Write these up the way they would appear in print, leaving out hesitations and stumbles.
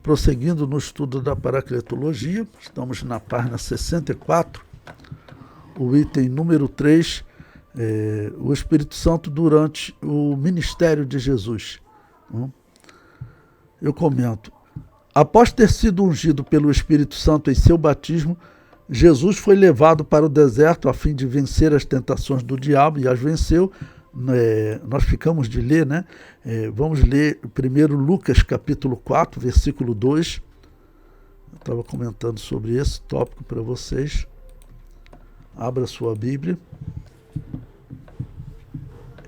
prosseguindo no estudo da paracletologia, estamos na página 64, o item número 3, o Espírito Santo durante o ministério de Jesus. Eu comento. Após ter sido ungido pelo Espírito Santo em seu batismo, Jesus foi levado para o deserto a fim de vencer as tentações do diabo e as venceu. Nós ficamos de ler, né? Vamos ler primeiro Lucas capítulo 4, versículo 2. Eu estava comentando sobre esse tópico para vocês. Abra sua Bíblia.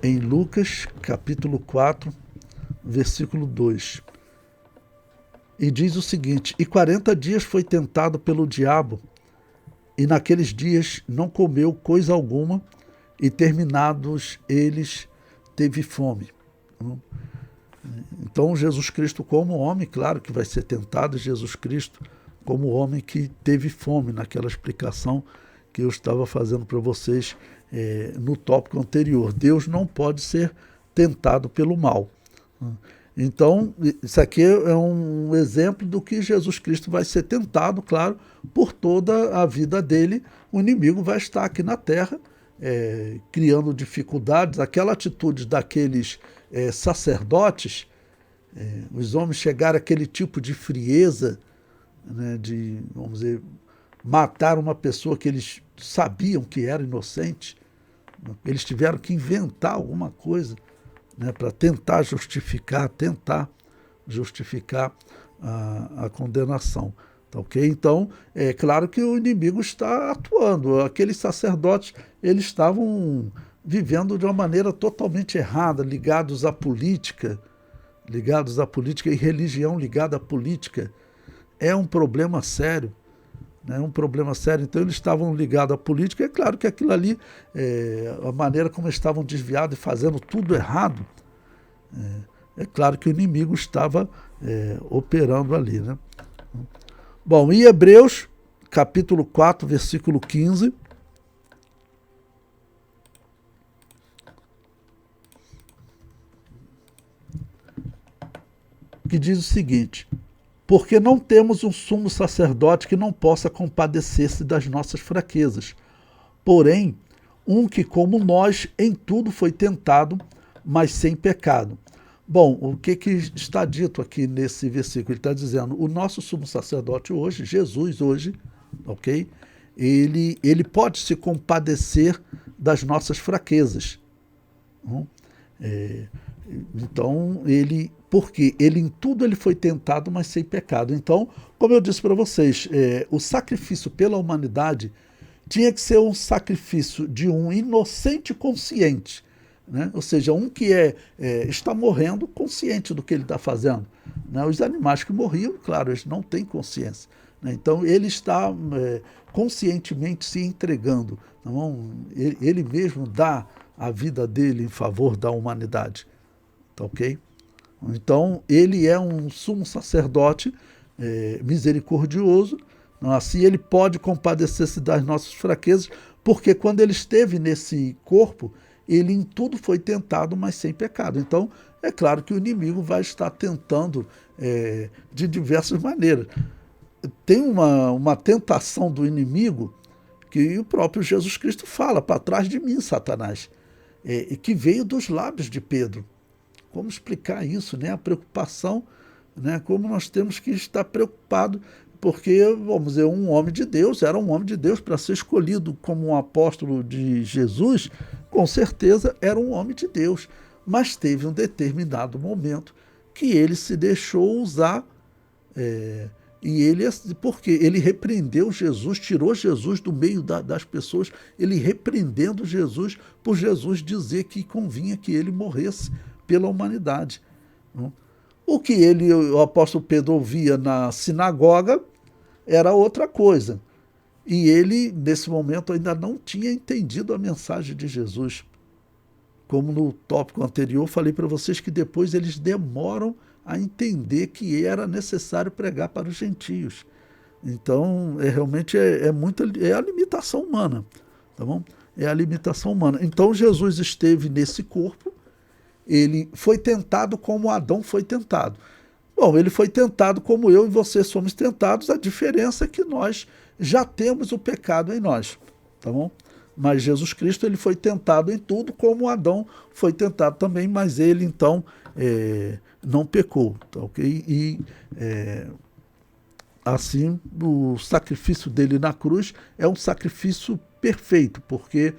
Em Lucas capítulo 4, versículo 2. E diz o seguinte: E 40 dias foi tentado pelo diabo, e naqueles dias não comeu coisa alguma, e terminados eles, teve fome. Então, Jesus Cristo como homem, claro que vai ser tentado, Jesus Cristo como homem que teve fome, naquela explicação que eu estava fazendo para vocês no tópico anterior. Deus não pode ser tentado pelo mal. Então, isso aqui é um exemplo do que Jesus Cristo vai ser tentado, claro, por toda a vida dele. O inimigo vai estar aqui na terra, criando dificuldades. Aquela atitude daqueles sacerdotes, os homens chegaram àquele tipo de frieza, né, de, vamos dizer, matar uma pessoa que eles sabiam que era inocente. Eles tiveram que inventar alguma coisa, né, para tentar justificar a condenação. Tá, okay? Então, é claro que o inimigo está atuando. Aqueles sacerdotes, eles estavam vivendo de uma maneira totalmente errada, ligados à política e religião ligada à política. É um problema sério. É um problema sério. Então, eles estavam ligados à política. É claro que aquilo ali, a maneira como eles estavam desviados e fazendo tudo errado, é claro que o inimigo estava operando ali, né? Bom, em Hebreus, capítulo 4, versículo 15, que diz o seguinte: porque não temos um sumo sacerdote que não possa compadecer-se das nossas fraquezas, porém, um que, como nós, em tudo foi tentado, mas sem pecado. Bom, o que está dito aqui nesse versículo? Ele está dizendo, o nosso sumo sacerdote hoje, Jesus hoje, ok? Ele pode se compadecer das nossas fraquezas. Então, porque ele em tudo ele foi tentado, mas sem pecado. Então, como eu disse para vocês, o sacrifício pela humanidade tinha que ser um sacrifício de um inocente consciente, né? Ou seja, um que está morrendo consciente do que ele está fazendo, né? Os animais que morriam, claro, eles não têm consciência, né? Então ele está conscientemente se entregando, então, ele mesmo dá a vida dele em favor da humanidade, tá, ok? Então ele é um sumo sacerdote misericordioso, assim ele pode compadecer-se das nossas fraquezas, porque quando ele esteve nesse corpo, ele em tudo foi tentado, mas sem pecado. Então, é claro que o inimigo vai estar tentando de diversas maneiras. Tem uma tentação do inimigo que o próprio Jesus Cristo fala, para trás de mim, Satanás, que veio dos lábios de Pedro. Como explicar isso, né? A preocupação, né? Como nós temos que estar preocupados, porque, vamos dizer, um homem de Deus, era um homem de Deus para ser escolhido como um apóstolo de Jesus, com certeza era um homem de Deus, mas teve um determinado momento que ele se deixou usar, porque ele repreendeu Jesus, tirou Jesus do meio das pessoas, ele repreendendo Jesus, por Jesus dizer que convinha que ele morresse pela humanidade. O que o apóstolo Pedro ouvia na sinagoga era outra coisa. E ele, nesse momento, ainda não tinha entendido a mensagem de Jesus. Como no tópico anterior, falei para vocês que depois eles demoram a entender que era necessário pregar para os gentios. Então, realmente é a limitação humana, tá bom? É a limitação humana. Então, Jesus esteve nesse corpo, ele foi tentado como Adão foi tentado. Bom, ele foi tentado como eu e você somos tentados, a diferença é que nós já temos o pecado em nós, tá bom? Mas Jesus Cristo ele foi tentado em tudo, como Adão foi tentado também, mas ele então não pecou, tá ok? E assim o sacrifício dele na cruz é um sacrifício perfeito, porque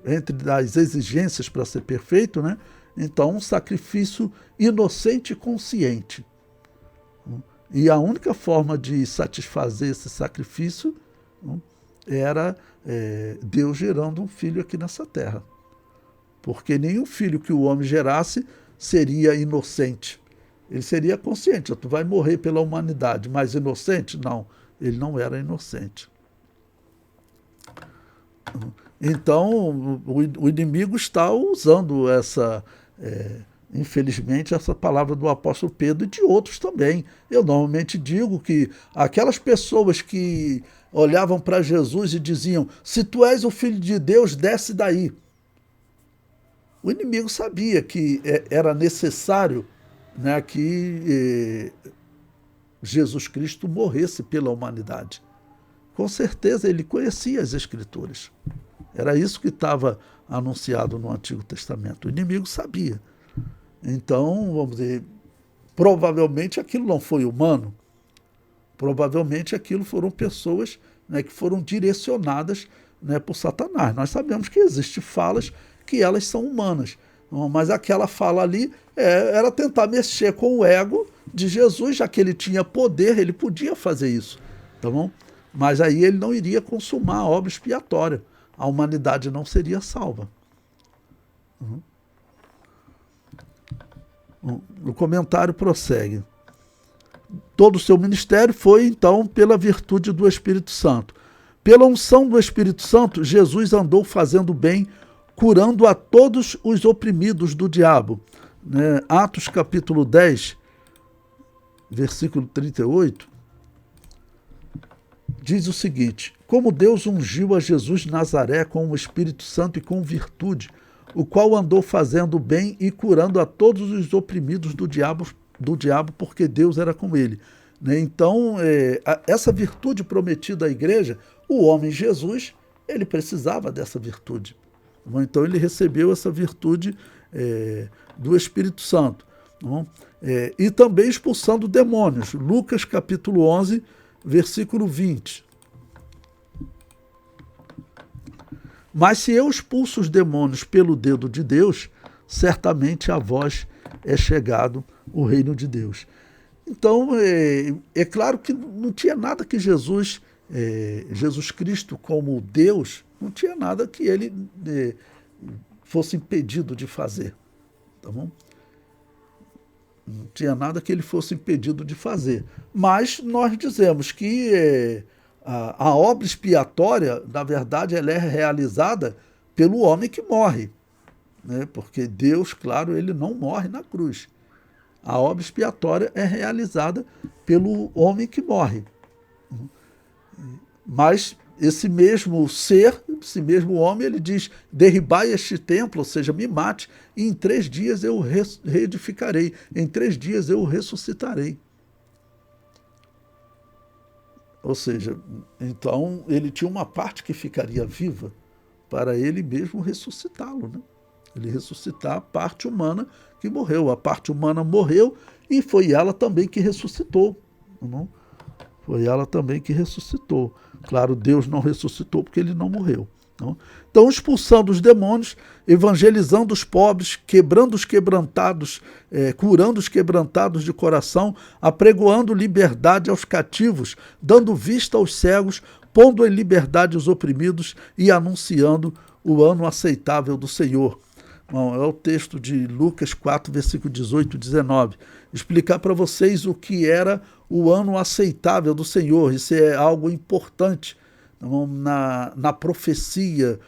entre as exigências para ser perfeito, né? Então um sacrifício inocente e consciente. E a única forma de satisfazer esse sacrifício era Deus gerando um filho aqui nessa terra. Porque nenhum filho que o homem gerasse seria inocente. Ele seria consciente, tu vai morrer pela humanidade, mas inocente? Não, ele não era inocente. Então, o inimigo está usando infelizmente, essa palavra do apóstolo Pedro e de outros também. Eu normalmente digo que aquelas pessoas que olhavam para Jesus e diziam: se tu és o Filho de Deus, desce daí. O inimigo sabia que era necessário, né, que Jesus Cristo morresse pela humanidade. Com certeza ele conhecia as Escrituras. Era isso que estava anunciado no Antigo Testamento. O inimigo sabia. Então, vamos dizer, provavelmente aquilo não foi humano. Provavelmente aquilo foram pessoas, né, que foram direcionadas, né, por Satanás. Nós sabemos que existem falas que elas são humanas, mas aquela fala ali era tentar mexer com o ego de Jesus, já que ele tinha poder, ele podia fazer isso, tá bom? Mas aí ele não iria consumar a obra expiatória, a humanidade não seria salva. O comentário prossegue. Todo o seu ministério foi, então, pela virtude do Espírito Santo. Pela unção do Espírito Santo, Jesus andou fazendo bem, curando a todos os oprimidos do diabo. Né? Atos capítulo 10, versículo 38, diz o seguinte: como Deus ungiu a Jesus de Nazaré com o Espírito Santo e com virtude, o qual andou fazendo bem e curando a todos os oprimidos do diabo, porque Deus era com ele. Né? Então, essa virtude prometida à igreja, o homem Jesus, ele precisava dessa virtude. Então, ele recebeu essa virtude do Espírito Santo. E também expulsando demônios. Lucas capítulo 11, versículo 20. Mas se eu expulso os demônios pelo dedo de Deus, certamente a vós é chegado o reino de Deus. Então, é claro que não tinha nada que Jesus Cristo como Deus, não tinha nada que ele fosse impedido de fazer. Tá bom? Não tinha nada que ele fosse impedido de fazer. Mas nós dizemos que a obra expiatória, na verdade, ela é realizada pelo homem que morre. Né? Porque Deus, claro, ele não morre na cruz. A obra expiatória é realizada pelo homem que morre. Mas esse mesmo ser, esse mesmo homem, ele diz: derribai este templo, ou seja, me mate, e em 3 dias eu reedificarei, em 3 dias eu o ressuscitarei. Ou seja, então ele tinha uma parte que ficaria viva para ele mesmo ressuscitá-lo, né? Ele ressuscitar a parte humana que morreu. A parte humana morreu e foi ela também que ressuscitou. Não? Foi ela também que ressuscitou. Claro, Deus não ressuscitou porque ele não morreu. Não? Então, expulsando os demônios, evangelizando os pobres, quebrando os quebrantados, curando os quebrantados de coração, apregoando liberdade aos cativos, dando vista aos cegos, pondo em liberdade os oprimidos e anunciando o ano aceitável do Senhor. Bom, é o texto de Lucas 4, versículo 18 e 19. Explicar para vocês o que era o ano aceitável do Senhor. Isso é algo importante na profecia,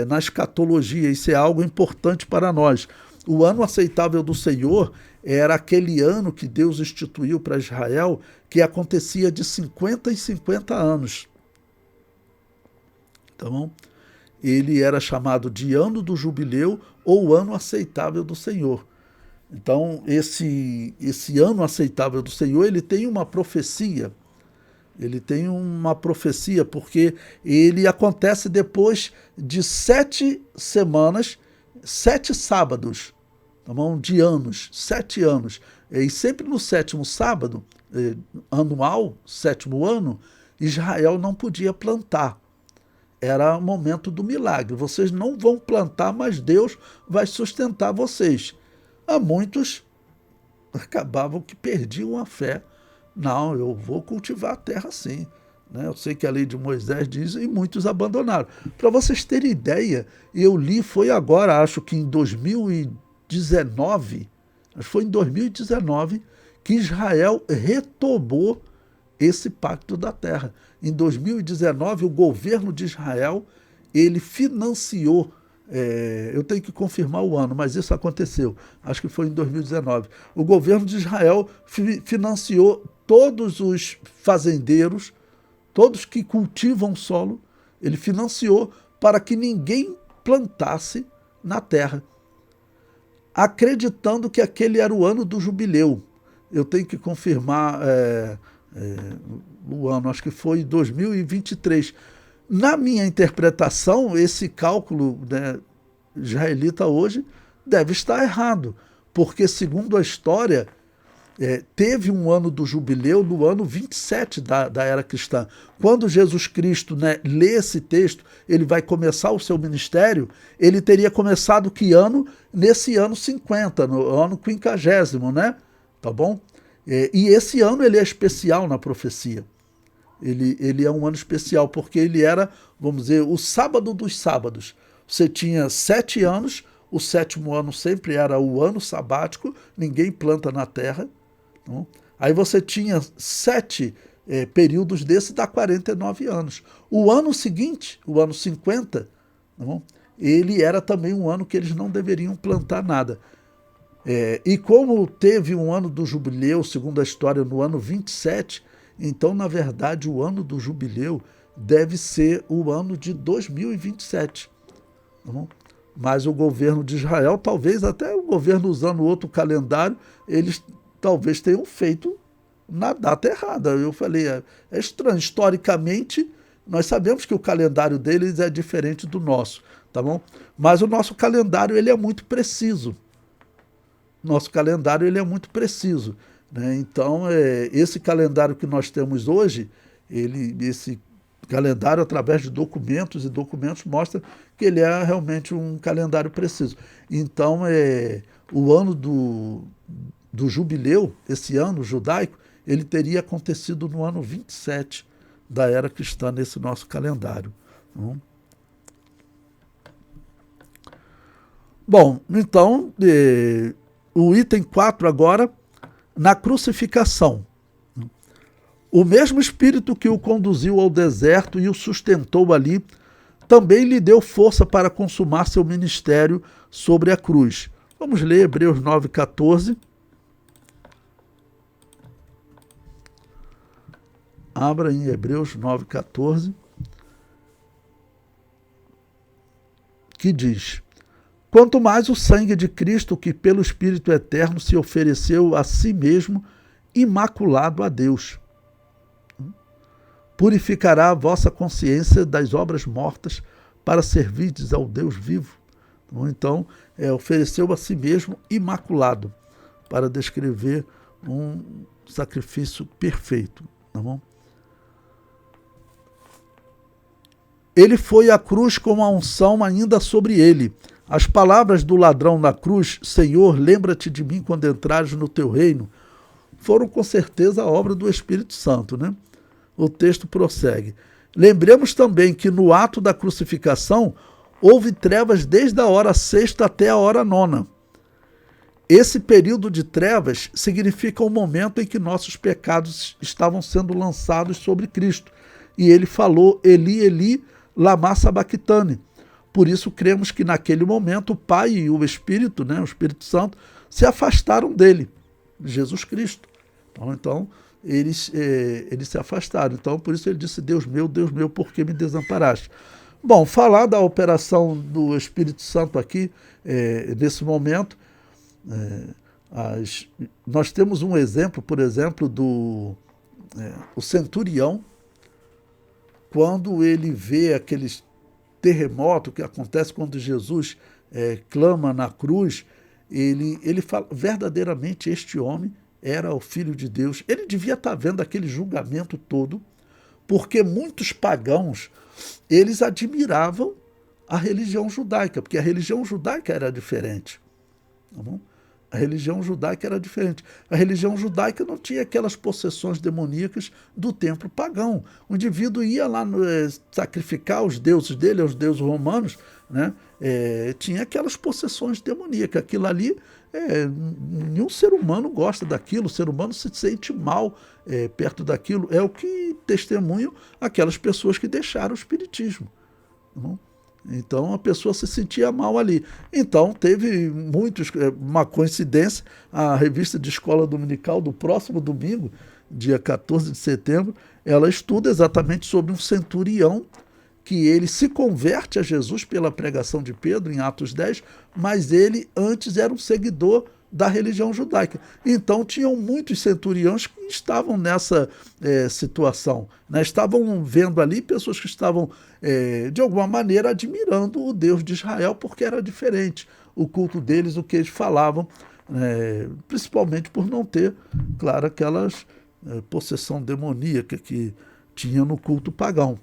na escatologia. Isso é algo importante para nós. O ano aceitável do Senhor era aquele ano que Deus instituiu para Israel, que acontecia de 50 em 50 anos. Então, ele era chamado de ano do jubileu ou ano aceitável do Senhor. Então, esse ano aceitável do Senhor, ele tem uma profecia. Ele tem uma profecia, porque ele acontece depois de 7 semanas, 7 sábados, tá bom? De anos, 7 anos. E sempre no 7º sábado, anual, 7º ano, Israel não podia plantar. Era o momento do milagre. Vocês não vão plantar, mas Deus vai sustentar vocês. Há muitos acabavam que perdiam a fé. Não, eu vou cultivar a terra sim. Né? Eu sei que a lei de Moisés diz e muitos abandonaram. Para vocês terem ideia, eu li, foi agora, acho que em 2019, que Israel retomou esse pacto da terra. Em 2019, o governo de Israel, ele financiou, eu tenho que confirmar o ano, mas isso aconteceu, acho que foi em 2019. O governo de Israel financiou todos os fazendeiros, todos que cultivam solo, ele financiou para que ninguém plantasse na terra, acreditando que aquele era o ano do jubileu. Eu tenho que confirmar o ano, acho que foi 2023. Na minha interpretação, esse cálculo, né, israelita hoje deve estar errado, porque, segundo a história, teve um ano do jubileu no ano 27 da era cristã. Quando Jesus Cristo, né, lê esse texto, ele vai começar o seu ministério, ele teria começado que ano? Nesse ano 50, no ano 50º, né? Tá bom? E esse ano ele é especial na profecia. Ele é um ano especial, porque ele era, vamos dizer, o sábado dos sábados. Você tinha 7 anos, o 7º ano sempre era o ano sabático, ninguém planta na terra. Não? Aí você tinha 7 períodos desse, dá 49 anos. O ano seguinte, o ano 50, não? Ele era também um ano que eles não deveriam plantar nada. E como teve um ano do jubileu, segundo a história, no ano 27, então, na verdade, o ano do jubileu deve ser o ano de 2027. Tá? Mas o governo de Israel, talvez até o governo usando outro calendário, eles talvez tenham feito na data errada. Eu falei, é estranho. Historicamente, nós sabemos que o calendário deles é diferente do nosso, tá bom? Mas o nosso calendário, ele é muito preciso. Nosso calendário, ele é muito preciso. Né? Então, esse calendário que nós temos hoje, esse calendário, através de documentos e documentos, mostra que ele é realmente um calendário preciso. Então, o ano do jubileu, esse ano judaico, ele teria acontecido no ano 27 da era cristã, nesse nosso calendário. Bom, então, o item 4 agora, na crucificação. O mesmo Espírito que o conduziu ao deserto e o sustentou ali, também lhe deu força para consumar seu ministério sobre a cruz. Vamos ler Hebreus 9,14. Abra em Hebreus 9,14, que diz: quanto mais o sangue de Cristo, que pelo Espírito Eterno se ofereceu a si mesmo, imaculado a Deus, purificará a vossa consciência das obras mortas para servirdes ao Deus vivo. Então, ofereceu a si mesmo imaculado, para descrever um sacrifício perfeito. Tá bom? Ele foi à cruz com a unção ainda sobre ele. As palavras do ladrão na cruz, Senhor, lembra-te de mim quando entrares no teu reino, foram com certeza a obra do Espírito Santo, né? O texto prossegue. Lembremos também que no ato da crucificação houve trevas desde a hora 6ª até a hora 9ª. Esse período de trevas significa o momento em que nossos pecados estavam sendo lançados sobre Cristo. E ele falou, Eli, Eli, lama sabachthani. Por isso cremos que naquele momento o Pai e o Espírito, né, o Espírito Santo, se afastaram dele, Jesus Cristo. Então, eles se afastaram. Então, por isso ele disse, Deus meu, por que me desamparaste? Bom, falar da operação do Espírito Santo aqui, nesse momento, Nós temos um exemplo, por exemplo, o centurião, quando ele vê aqueles terremoto que acontece quando Jesus clama na cruz, ele fala, verdadeiramente este homem era o Filho de Deus. Ele devia estar vendo aquele julgamento todo, porque muitos pagãos, eles admiravam a religião judaica, porque a religião judaica era diferente. Tá bom? A religião judaica era diferente. A religião judaica não tinha aquelas possessões demoníacas do templo pagão. O indivíduo ia lá sacrificar os deuses dele, os deuses romanos, né? Tinha aquelas possessões demoníacas. Aquilo ali, nenhum ser humano gosta daquilo, o ser humano se sente mal perto daquilo. É o que testemunham aquelas pessoas que deixaram o espiritismo. Tá bom? Então a pessoa se sentia mal ali. Então teve uma coincidência, a revista de escola dominical do próximo domingo, dia 14 de setembro, ela estuda exatamente sobre um centurião que ele se converte a Jesus pela pregação de Pedro em Atos 10, mas ele antes era um seguidor da religião judaica. Então tinham muitos centuriões que estavam nessa situação, né? Estavam vendo ali pessoas que estavam, de alguma maneira, admirando o Deus de Israel, porque era diferente o culto deles, o que eles falavam, principalmente por não ter, claro, aquelas possessão demoníaca que tinha no culto pagão.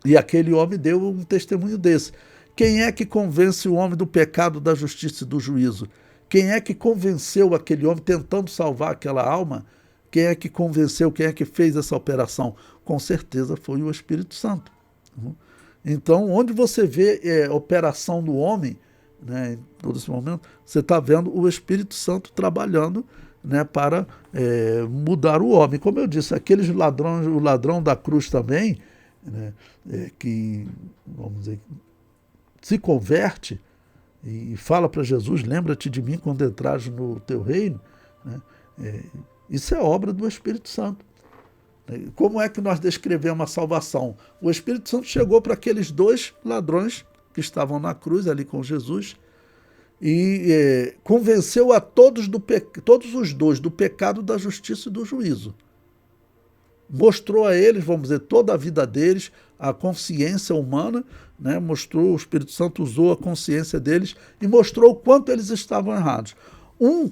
E aquele homem deu um testemunho desse. Quem é que convence o homem do pecado, da justiça e do juízo? Quem é que convenceu aquele homem tentando salvar aquela alma? Quem é que convenceu? Quem é que fez essa operação? Com certeza foi o Espírito Santo. Então, onde você vê a operação do homem, né, em todo esse momento, você está vendo o Espírito Santo trabalhando, né, para mudar o homem. Como eu disse, aqueles ladrões, o ladrão da cruz também, né, que, vamos dizer, se converte e fala para Jesus, lembra-te de mim quando entrares no teu reino, né? Isso é obra do Espírito Santo. Como é que nós descrevemos a salvação? O Espírito Santo chegou para aqueles dois ladrões que estavam na cruz ali com Jesus e convenceu a todos os dois do pecado, da justiça e do juízo. Mostrou a eles, vamos dizer, toda a vida deles, a consciência humana, né? Mostrou, o Espírito Santo usou a consciência deles e mostrou o quanto eles estavam errados. Um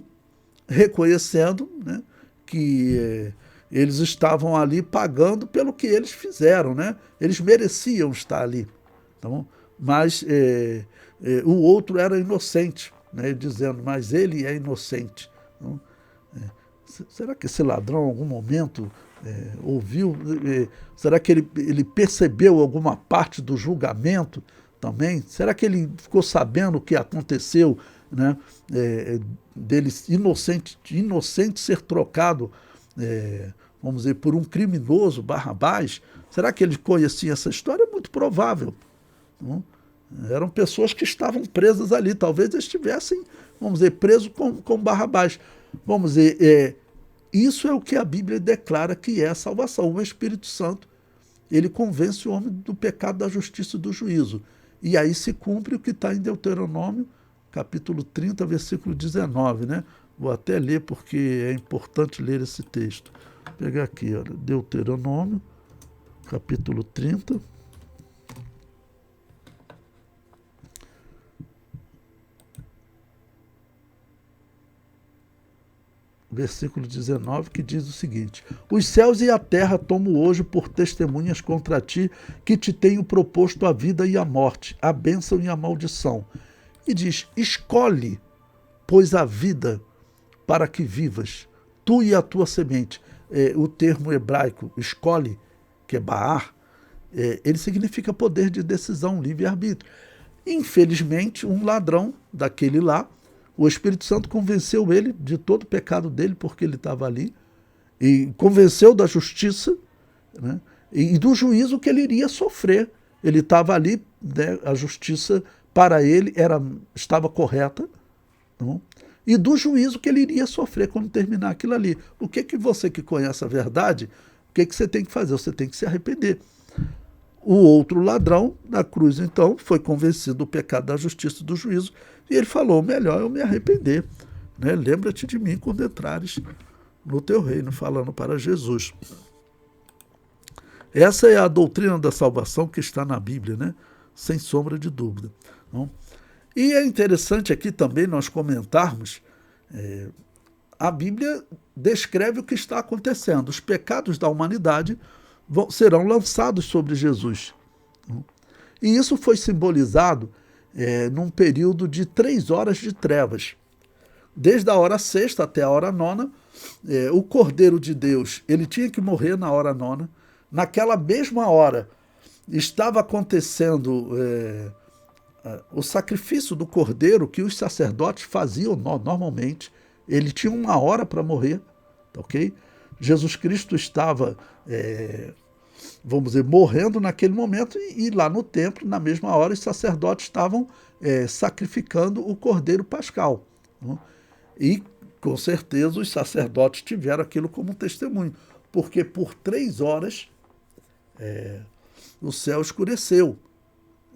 reconhecendo, né, que eles estavam ali pagando pelo que eles fizeram, né? Eles mereciam estar ali. Tá bom? Mas o outro era inocente, né? Dizendo, mas ele é inocente. Então, será que esse ladrão, em algum momento, ouviu? Será que ele percebeu alguma parte do julgamento também? Será que ele ficou sabendo o que aconteceu, né? Dele inocente ser trocado, vamos dizer, por um criminoso, Barrabás? Será que ele conhecia essa história? É muito provável. Não? Eram pessoas que estavam presas ali, talvez estivessem, vamos dizer, presos com Barrabás. Vamos dizer, isso é o que a Bíblia declara que é a salvação. O Espírito Santo, ele convence o homem do pecado, da justiça e do juízo. E aí se cumpre o que está em Deuteronômio, capítulo 30, versículo 19, né? Vou até ler porque é importante ler esse texto. Vou pegar aqui, olha, Deuteronômio, capítulo 30. Versículo 19, que diz o seguinte: os céus e a terra tomo hoje por testemunhas contra ti, que te tenho proposto a vida e a morte, a bênção e a maldição. E diz, escolhe, pois, a vida para que vivas, tu e a tua semente. O termo hebraico, escolhe, que é Baar, ele significa poder de decisão, livre-arbítrio. Infelizmente, um ladrão daquele lá, o Espírito Santo convenceu ele de todo o pecado dele, porque ele estava ali, e convenceu da justiça, né, e do juízo que ele iria sofrer. Ele estava ali, né, a justiça para ele estava correta, não? E do juízo que ele iria sofrer quando terminar aquilo ali. O que você que conhece a verdade, o que você tem que fazer? Você tem que se arrepender. O outro ladrão da cruz, então, foi convencido do pecado, da justiça e do juízo, e ele falou, melhor eu me arrepender. né? Lembra-te de mim quando entrares no teu reino, falando para Jesus. Essa é a doutrina da salvação que está na Bíblia, né? Sem sombra de dúvida. Não? E é interessante aqui também nós comentarmos, a Bíblia descreve o que está acontecendo. Os pecados da humanidade serão lançados sobre Jesus. Não? E isso foi simbolizado num período de 3 horas de trevas. Desde a hora sexta até a hora nona, o Cordeiro de Deus ele tinha que morrer na hora nona. Naquela mesma hora estava acontecendo o sacrifício do cordeiro que os sacerdotes faziam normalmente. Ele tinha 1 hora para morrer, ok? Jesus Cristo estava, vamos dizer, morrendo naquele momento e lá no templo, na mesma hora, os sacerdotes estavam sacrificando o cordeiro pascal. Não? E, com certeza, os sacerdotes tiveram aquilo como um testemunho, porque por 3 horas o céu escureceu.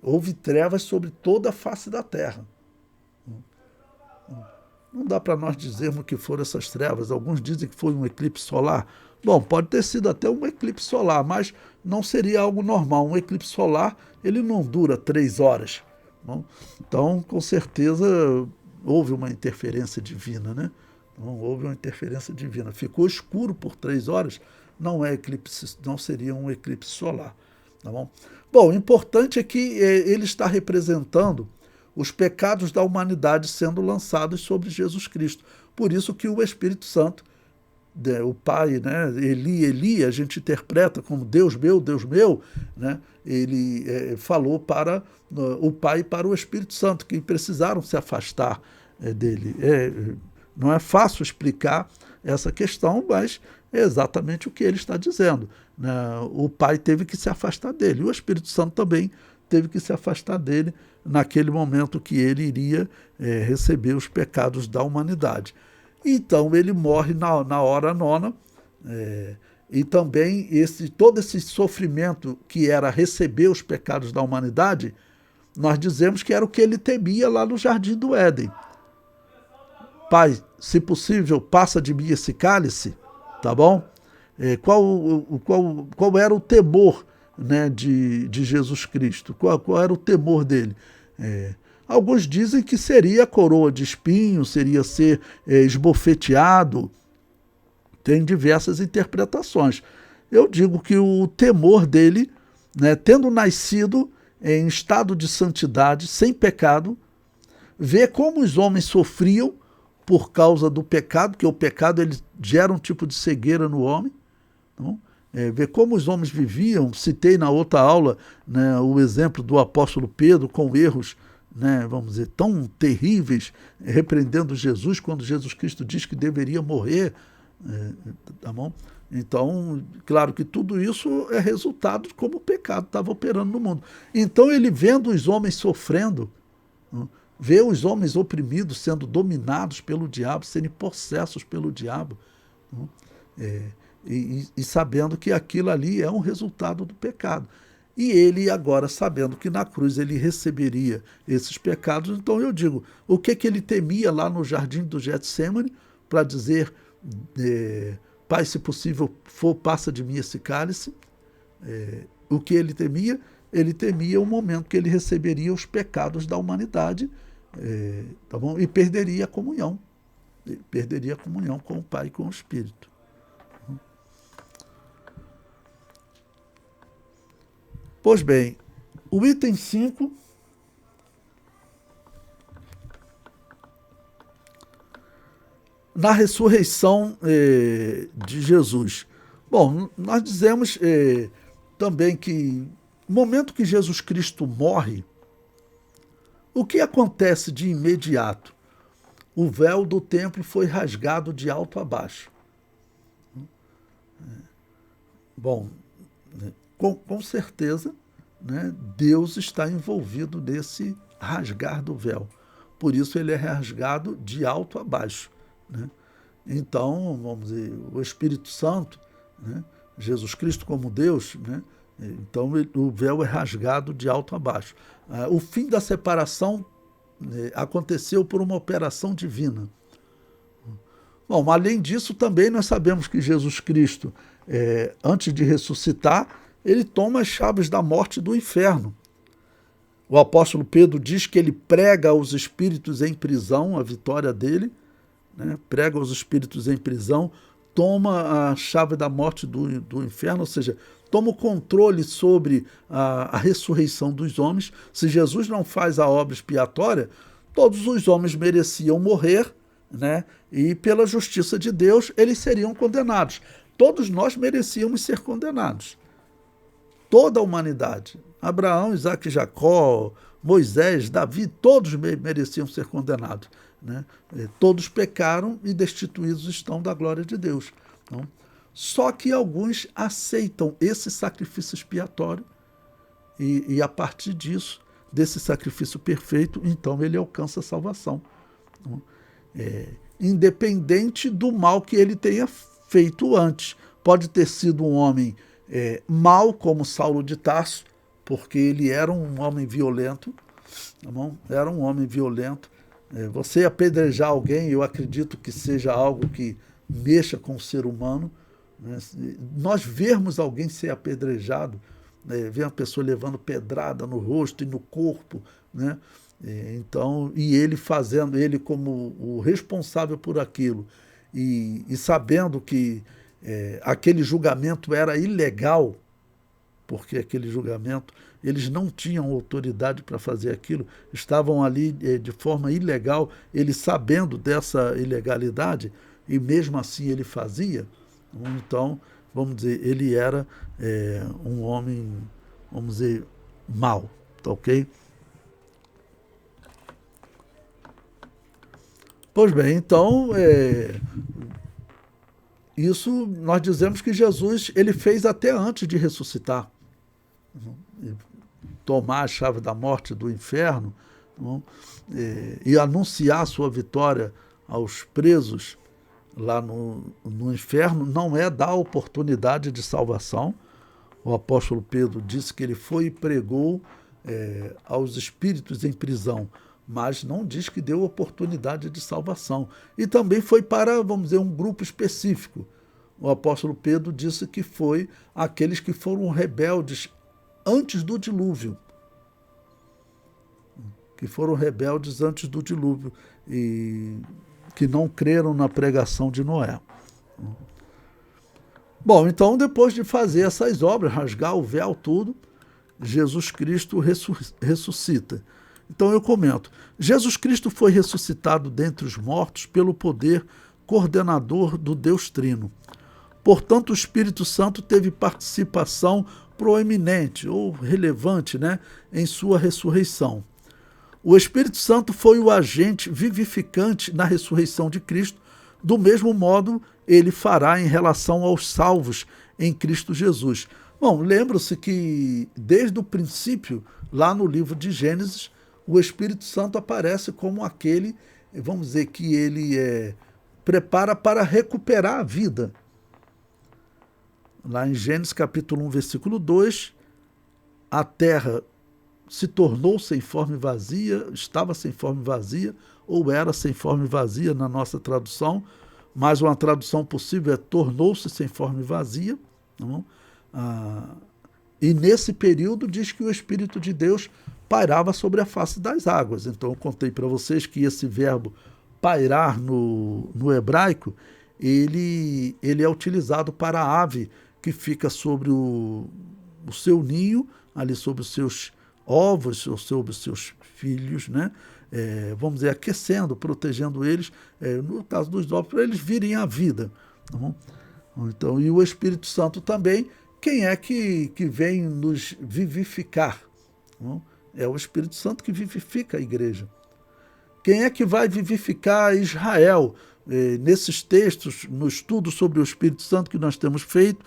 Houve trevas sobre toda a face da terra. Não dá para nós dizermos que foram essas trevas. Alguns dizem que foi um eclipse solar. Bom, pode ter sido até um eclipse solar, mas não seria algo normal. Um eclipse solar, ele não dura 3 horas. Não? Então, com certeza, houve uma interferência divina, né? Então, houve uma interferência divina. Ficou escuro por 3 horas, não é eclipse, não seria um eclipse solar. Tá bom? Bom, o importante é que ele está representando os pecados da humanidade sendo lançados sobre Jesus Cristo. Por isso que o Espírito Santo, o Pai, né, Eli, a gente interpreta como Deus meu, né, ele falou para o Pai e para o Espírito Santo, que precisaram se afastar dele. Não é fácil explicar essa questão, mas é exatamente o que ele está dizendo. Né? O Pai teve que se afastar dele, o Espírito Santo também teve que se afastar dele naquele momento que ele iria receber os pecados da humanidade. Então ele morre na hora nona, e também todo esse sofrimento que era receber os pecados da humanidade, nós dizemos que era o que ele temia lá no Jardim do Éden. Pai, se possível, passa de mim esse cálice, tá bom? Qual era o temor, né, de Jesus Cristo? Qual era o temor dele? Alguns dizem que seria a coroa de espinhos, seria ser esbofeteado. Tem diversas interpretações. Eu digo que o temor dele, né, tendo nascido em estado de santidade, sem pecado, ver como os homens sofriam por causa do pecado, que o pecado ele gera um tipo de cegueira no homem. Não? Ver como os homens viviam. Citei na outra aula, né, o exemplo do apóstolo Pedro com erros, né, vamos dizer, tão terríveis, repreendendo Jesus quando Jesus Cristo diz que deveria morrer. Tá bom? Então, claro que tudo isso é resultado de como o pecado estava operando no mundo. Então ele vendo os homens sofrendo, vê os homens oprimidos, sendo dominados pelo diabo, sendo possessos pelo diabo, e sabendo que aquilo ali é um resultado do pecado. E ele agora, sabendo que na cruz ele receberia esses pecados, então eu digo, o que ele temia lá no jardim do Getsêmani, para dizer, Pai, se possível for, passa de mim esse cálice. O que ele temia? Ele temia o momento que ele receberia os pecados da humanidade, tá bom? E perderia a comunhão. Perderia a comunhão com o Pai e com o Espírito. Pois bem, o item 5, na ressurreição de Jesus. Bom, nós dizemos também que no momento que Jesus Cristo morre, o que acontece de imediato? O véu do templo foi rasgado de alto a baixo. Bom, com certeza, né, Deus está envolvido nesse rasgar do véu. Por isso ele é rasgado de alto a baixo. Né? Então, vamos dizer, o Espírito Santo, né, Jesus Cristo como Deus, né, então o véu é rasgado de alto a baixo. O fim da separação aconteceu por uma operação divina. Bom, além disso, também nós sabemos que Jesus Cristo, antes de ressuscitar, ele toma as chaves da morte e do inferno. O apóstolo Pedro diz que ele prega aos espíritos em prisão, a vitória dele, né? Prega aos espíritos em prisão, toma a chave da morte do inferno, ou seja, toma o controle sobre a ressurreição dos homens. Se Jesus não faz a obra expiatória, todos os homens mereciam morrer, né? E pela justiça de Deus eles seriam condenados. Todos nós merecíamos ser condenados. Toda a humanidade. Abraão, Isaac e Jacó, Moisés, Davi, todos mereciam ser condenados, né? Todos pecaram e destituídos estão da glória de Deus. Então, só que alguns aceitam esse sacrifício expiatório e a partir disso, desse sacrifício perfeito, então ele alcança a salvação. Então, independente do mal que ele tenha feito antes. Pode ter sido um homem mau, como Saulo de Tarso, porque ele era um homem violento, tá bom? Era um homem violento. Você apedrejar alguém, eu acredito que seja algo que mexa com o ser humano, né? Nós vermos alguém ser apedrejado, ver uma pessoa levando pedrada no rosto e no corpo, né? Então, e ele fazendo, ele como o responsável por aquilo, e sabendo que aquele julgamento era ilegal, porque aquele julgamento, eles não tinham autoridade para fazer aquilo, estavam ali de forma ilegal, ele sabendo dessa ilegalidade, e mesmo assim ele fazia. Então, vamos dizer, ele era um homem, vamos dizer, mau, tá ok? Pois bem, então, isso nós dizemos que Jesus ele fez até antes de ressuscitar. Tomar a chave da morte e do inferno, e anunciar a sua vitória aos presos lá no inferno, não é dar oportunidade de salvação. O apóstolo Pedro disse que ele foi e pregou aos espíritos em prisão, mas não diz que deu oportunidade de salvação. E também foi para, vamos dizer, um grupo específico. O apóstolo Pedro disse que foi aqueles que foram rebeldes antes do dilúvio. Que foram rebeldes antes do dilúvio e que não creram na pregação de Noé. Bom, então depois de fazer essas obras, rasgar o véu, tudo, Jesus Cristo ressuscita. Então eu comento, Jesus Cristo foi ressuscitado dentre os mortos pelo poder coordenador do Deus Trino. Portanto, o Espírito Santo teve participação proeminente ou relevante, né, em sua ressurreição. O Espírito Santo foi o agente vivificante na ressurreição de Cristo, do mesmo modo ele fará em relação aos salvos em Cristo Jesus. Bom, lembra-se que desde o princípio, lá no livro de Gênesis, o Espírito Santo aparece como aquele, vamos dizer, que ele prepara para recuperar a vida. Lá em Gênesis capítulo 1, versículo 2, a terra se tornou sem forma e vazia, estava sem forma e vazia, ou era sem forma e vazia na nossa tradução, mas uma tradução possível é tornou-se sem forma e vazia. Não? E nesse período diz que o Espírito de Deus pairava sobre a face das águas. Então eu contei para vocês que esse verbo pairar no hebraico, ele é utilizado para a ave que fica sobre o seu ninho, ali sobre os seus ovos, ou sobre os seus filhos, né? Vamos dizer, aquecendo, protegendo eles, no caso dos ovos, para eles virem à vida. Tá bom? Então, e o Espírito Santo também, quem é que vem nos vivificar? Tá bom? É o Espírito Santo que vivifica a igreja. Quem é que vai vivificar Israel? Nesses textos, no estudo sobre o Espírito Santo que nós temos feito,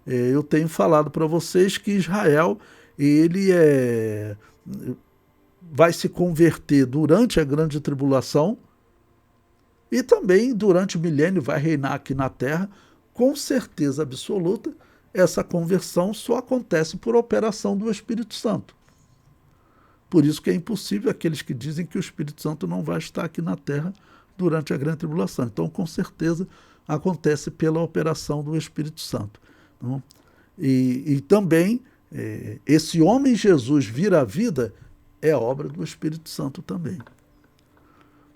eu tenho falado para vocês que Israel ele vai se converter durante a grande tribulação e também durante o milênio vai reinar aqui na terra. Com certeza absoluta, essa conversão só acontece por operação do Espírito Santo. Por isso que é impossível aqueles que dizem que o Espírito Santo não vai estar aqui na terra durante a grande tribulação. Então, com certeza, acontece pela operação do Espírito Santo. Não? E também, esse homem Jesus vir à vida é obra do Espírito Santo também.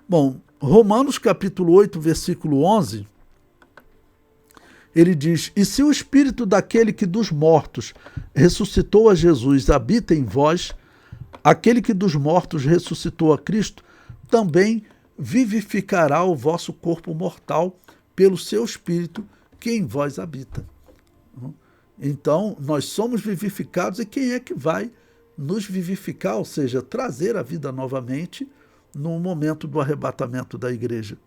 Bom, Romanos capítulo 8, versículo 11, ele diz: e se o Espírito daquele que dos mortos ressuscitou a Jesus habita em vós, aquele que dos mortos ressuscitou a Cristo, também vivificará o vosso corpo mortal pelo seu Espírito que em vós habita. Então, nós somos vivificados, e quem é que vai nos vivificar, ou seja, trazer a vida novamente no momento do arrebatamento da igreja?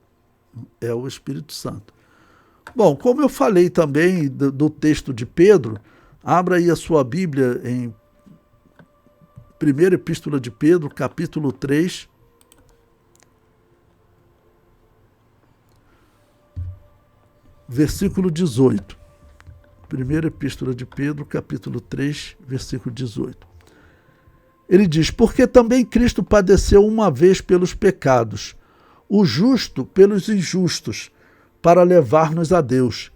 É o Espírito Santo. Bom, como eu falei também do texto de Pedro, abra aí a sua Bíblia em Primeira Epístola de Pedro, capítulo 3, versículo 18. Primeira Epístola de Pedro, capítulo 3, versículo 18. Ele diz: porque também Cristo padeceu uma vez pelos pecados, o justo pelos injustos, para levar-nos a Deus.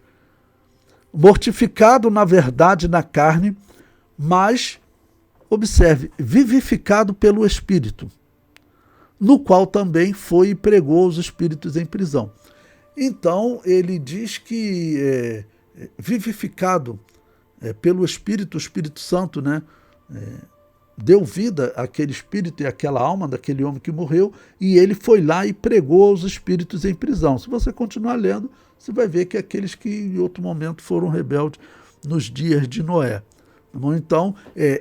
Mortificado, na verdade, na carne, mas, observe, vivificado pelo Espírito, no qual também foi e pregou os espíritos em prisão. Então, ele diz que vivificado pelo Espírito, o Espírito Santo, né, deu vida àquele espírito e àquela alma daquele homem que morreu, e ele foi lá e pregou aos espíritos em prisão. Se você continuar lendo, você vai ver que aqueles que em outro momento foram rebeldes nos dias de Noé. Então,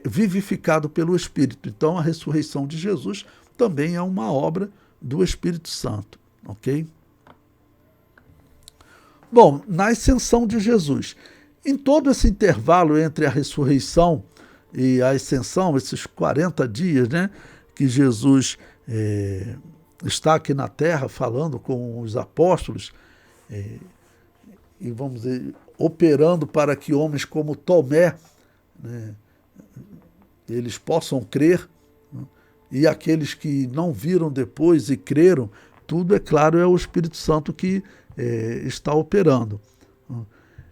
vivificado pelo Espírito. Então, a ressurreição de Jesus também é uma obra do Espírito Santo, ok? Bom, na ascensão de Jesus, em todo esse intervalo entre a ressurreição e a ascensão, esses 40 dias, né, que Jesus está aqui na terra falando com os apóstolos, e vamos dizer, operando para que homens como Tomé, né, eles possam crer, né, e aqueles que não viram depois e creram, tudo, é claro, é o Espírito Santo que está operando.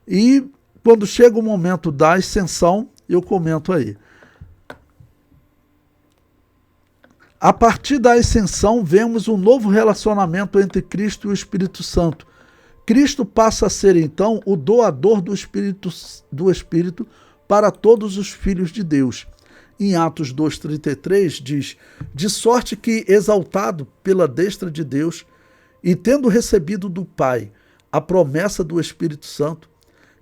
E quando chega o momento da ascensão, eu comento aí. A partir da ascensão, vemos um novo relacionamento entre Cristo e o Espírito Santo. Cristo passa a ser, então, o doador do Espírito para todos os filhos de Deus. Em Atos 2,33 diz: de sorte que, exaltado pela destra de Deus, e tendo recebido do Pai a promessa do Espírito Santo,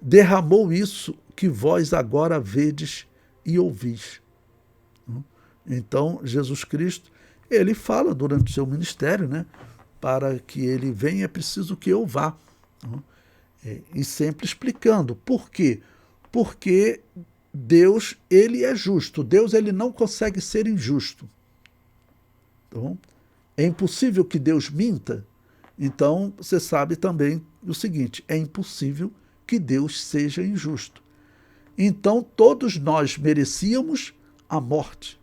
derramou isso que vós agora vedes e ouvis. Então, Jesus Cristo, ele fala durante o seu ministério, né, para que ele venha é preciso que eu vá. E sempre explicando. Por quê? Porque Deus, ele é justo. Deus, ele não consegue ser injusto. Então, é impossível que Deus minta. Então, você sabe também o seguinte: é impossível que Deus seja injusto. Então, todos nós merecíamos a morte.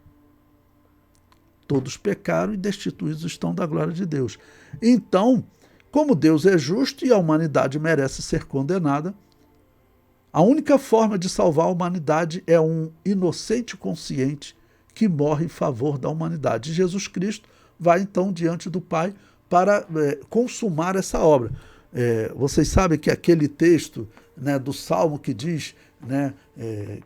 Todos pecaram e destituídos estão da glória de Deus. Então, como Deus é justo e a humanidade merece ser condenada, a única forma de salvar a humanidade é um inocente consciente que morre em favor da humanidade. Jesus Cristo vai então diante do Pai para consumar essa obra. Vocês sabem que aquele texto, né, do Salmo que diz, né,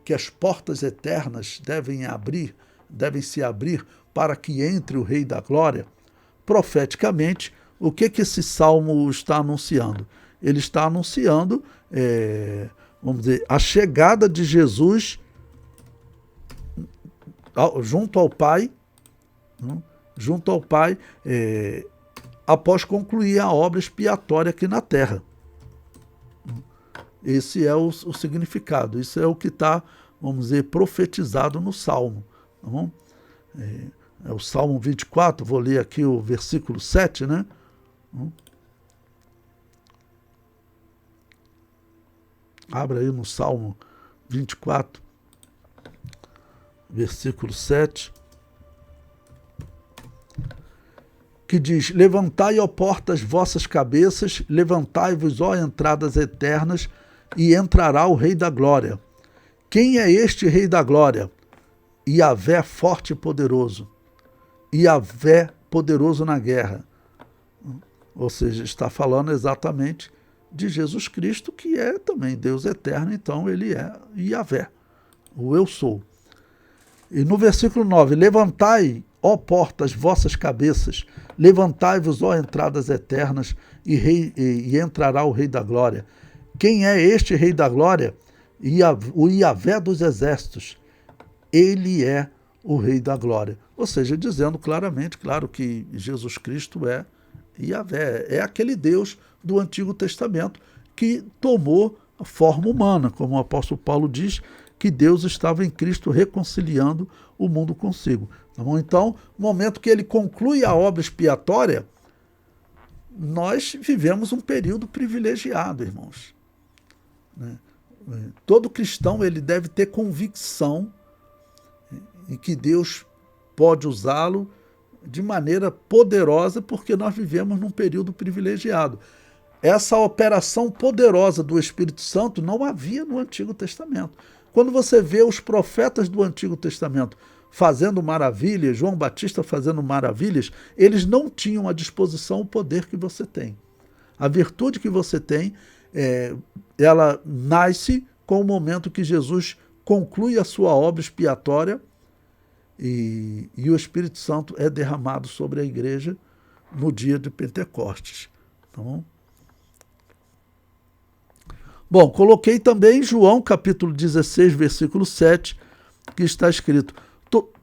que as portas eternas devem se abrir para que entre o Rei da Glória, profeticamente, o que esse Salmo está anunciando? Ele está anunciando, vamos dizer, a chegada de Jesus junto ao Pai, após concluir a obra expiatória aqui na terra. Esse é o significado, isso é o que está, vamos dizer, profetizado no Salmo. Tá bom? É o Salmo 24, vou ler aqui o versículo 7, né? Abra aí no Salmo 24, versículo 7. que diz: levantai, ó portas, vossas cabeças, levantai-vos, ó entradas eternas, e entrará o Rei da Glória. Quem é este Rei da Glória? Yahvé forte e poderoso. Yahvé poderoso na guerra. Ou seja, está falando exatamente de Jesus Cristo, que é também Deus eterno, então ele é Yahvé, o eu sou. E no versículo 9, levantai, ó portas, vossas cabeças, levantai-vos, ó entradas eternas, e entrará o Rei da Glória. Quem é este Rei da Glória? O Yahvé dos exércitos. Ele é o Rei da Glória. Ou seja, dizendo claramente, claro, que Jesus Cristo é Yahvé, é aquele Deus do Antigo Testamento que tomou a forma humana, como o apóstolo Paulo diz, que Deus estava em Cristo reconciliando o mundo consigo. Então, no momento que ele conclui a obra expiatória, nós vivemos um período privilegiado, irmãos. Todo cristão ele deve ter convicção em que Deus pode usá-lo de maneira poderosa, porque nós vivemos num período privilegiado. Essa operação poderosa do Espírito Santo não havia no Antigo Testamento. Quando você vê os profetas do Antigo Testamento fazendo maravilhas, João Batista fazendo maravilhas, eles não tinham à disposição o poder que você tem. A virtude que você tem, ela nasce com o momento que Jesus conclui a sua obra expiatória e o Espírito Santo é derramado sobre a igreja no dia de Pentecostes. Tá bom? Bom, coloquei também João capítulo 16, versículo 7, que está escrito: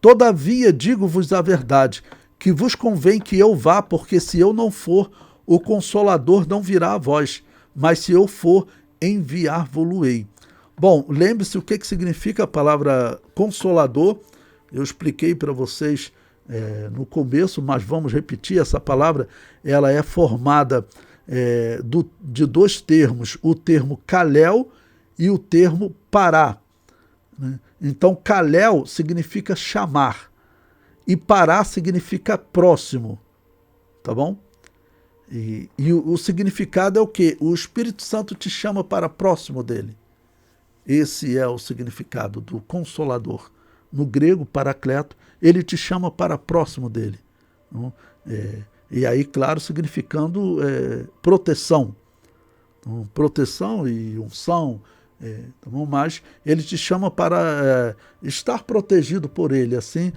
todavia digo-vos a verdade, que vos convém que eu vá, porque se eu não for, o Consolador não virá a vós, mas se eu for, enviar-vos-ei. Bom, lembre-se o que significa a palavra Consolador. Eu expliquei para vocês no começo, mas vamos repetir. Essa palavra ela é formada de dois termos, o termo Kalel e o termo Pará. Então, Kalel significa chamar e Pará significa próximo, tá bom? E o significado é o quê? O Espírito Santo te chama para próximo dele. Esse é o significado do Consolador. No grego, Paracleto, ele te chama para próximo dele. E aí, claro, significando proteção. Proteção e unção, tá bom? Mas ele te chama para estar protegido por ele, assim,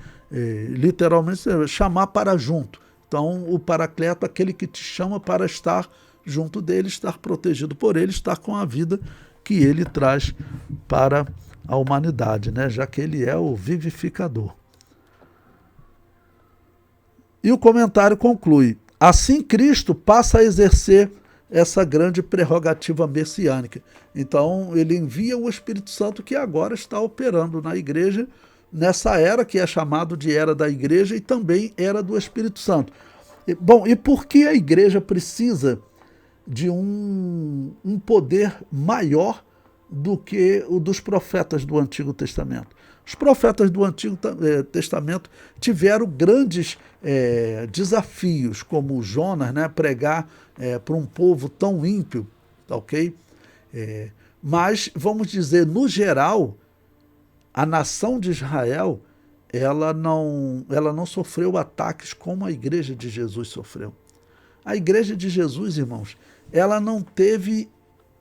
literalmente, chamar para junto. Então, o Paracleto é aquele que te chama para estar junto dele, estar protegido por ele, estar com a vida que ele traz para a humanidade, né? Já que ele é o vivificador. E o comentário conclui: assim Cristo passa a exercer essa grande prerrogativa messiânica. Então ele envia o Espírito Santo, que agora está operando na igreja, nessa era que é chamado de era da igreja e também era do Espírito Santo. Bom, e por que a igreja precisa de um poder maior do que o dos profetas do Antigo Testamento? Os profetas do Antigo Testamento tiveram grandes desafios, como Jonas, né, pregar para um povo tão ímpio, ok? Mas, vamos dizer, no geral, a nação de Israel ela não sofreu ataques como a igreja de Jesus sofreu. A igreja de Jesus, irmãos, ela não teve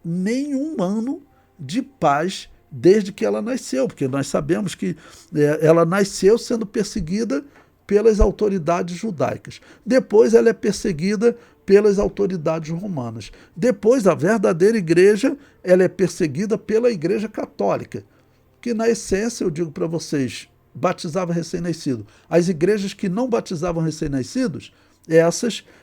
nenhum ano de paz desde que ela nasceu, porque nós sabemos que ela nasceu sendo perseguida pelas autoridades judaicas. Depois ela é perseguida pelas autoridades romanas. Depois a verdadeira igreja ela é perseguida pela igreja católica, que na essência, eu digo para vocês, batizava recém-nascido. As igrejas que não batizavam recém-nascidos,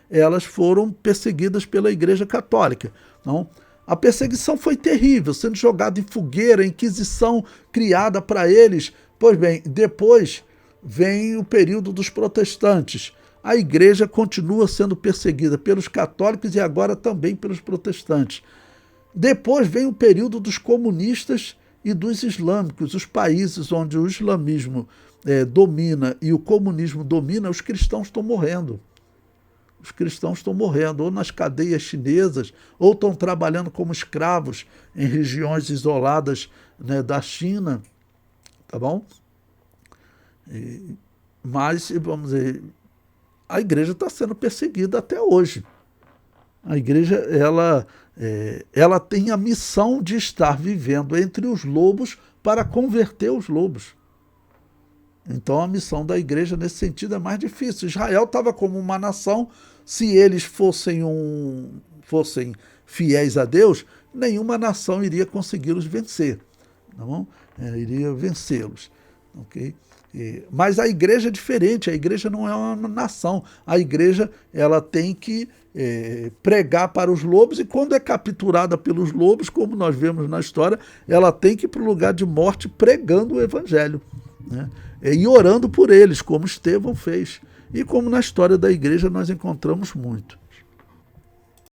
elas foram perseguidas pela igreja católica. Então, a perseguição foi terrível, sendo jogado em fogueira, a inquisição criada para eles. Pois bem, depois vem o período dos protestantes. A igreja continua sendo perseguida pelos católicos e agora também pelos protestantes. Depois vem o período dos comunistas e dos islâmicos. Os países onde o islamismo domina e o comunismo domina, os cristãos estão morrendo. os cristãos estão morrendo, ou nas cadeias chinesas, ou estão trabalhando como escravos em regiões isoladas, né, da China, tá bom? Mas, vamos dizer, a igreja está sendo perseguida até hoje. A igreja, ela tem a missão de estar vivendo entre os lobos para converter os lobos. Então a missão da igreja nesse sentido é mais difícil. Israel estava como uma nação, se eles fossem fiéis a Deus, nenhuma nação iria consegui-los vencer. Tá bom? Iria vencê-los. Ok? Mas a igreja é diferente, a igreja não é uma nação. A igreja, ela tem que pregar para os lobos, e quando é capturada pelos lobos, como nós vemos na história, ela tem que ir para o lugar de morte pregando o evangelho, né? E orando por eles, como Estevão fez. E como na história da igreja nós encontramos muito.